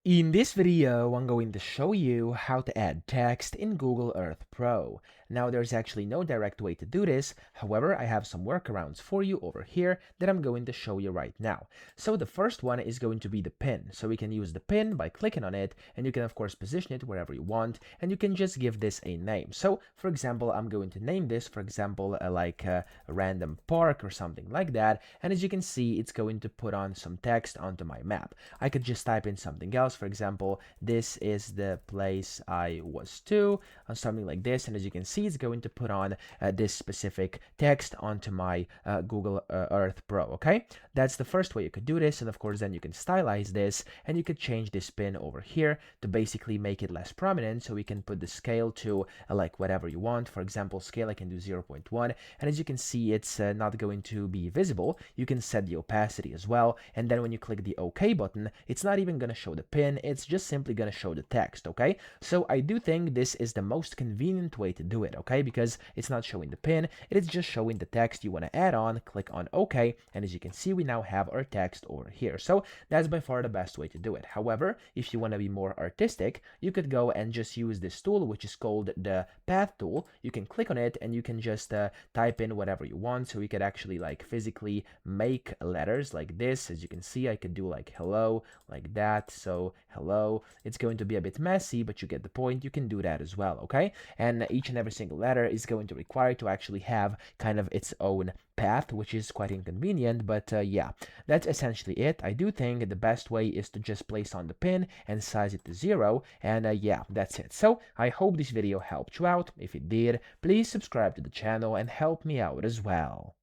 In this video, I'm going to show you how to add text in Google Earth Pro. Now, there's actually no direct way to do this. However, I have some workarounds for you over here that I'm going to show you right now. So the first one is going to be the pin. So we can use the pin by clicking on it, and you can of course position it wherever you want, and you can just give this a name. So for example, I'm going to name this, for example, like a random park or something like that. And as you can see, it's going to put on some text onto my map. I could just type in something else. For example, this is the place I was to, or something like this. And as you can see, it's going to put on this specific text onto my Google Earth Pro. Okay, that's the first way you could do this. And of course, then you can stylize this, and you could change this pin over here to basically make it less prominent. So we can put the scale to like whatever you want. For example, scale I can do 0.1, and as you can see, it's not going to be visible. You can set the opacity as well, and then when you click the OK button, it's not even going to show the pin, it's just simply going to show the text. Okay, so I do think this is the most convenient way to do it, okay, because it's not showing the pin, it is just showing the text you want to add on. Click on OK, and as you can see, we now have our text over here. So that's by far the best way to do it. However, if you want to be more artistic, you could go and just use this tool, which is called the path tool. You can click on it, and you can just type in whatever you want. So we could actually like physically make letters like this. As you can see, I could do like hello, like that. So hello, it's going to be a bit messy, but you get the point. You can do that as well, okay? And each and every single letter is going to require to actually have kind of its own path, which is quite inconvenient, but yeah, that's essentially it. I do think the best way is to just place on the pin and size it to 0, and yeah, that's it. So I hope this video helped you out. If it did, please subscribe to the channel and help me out as well.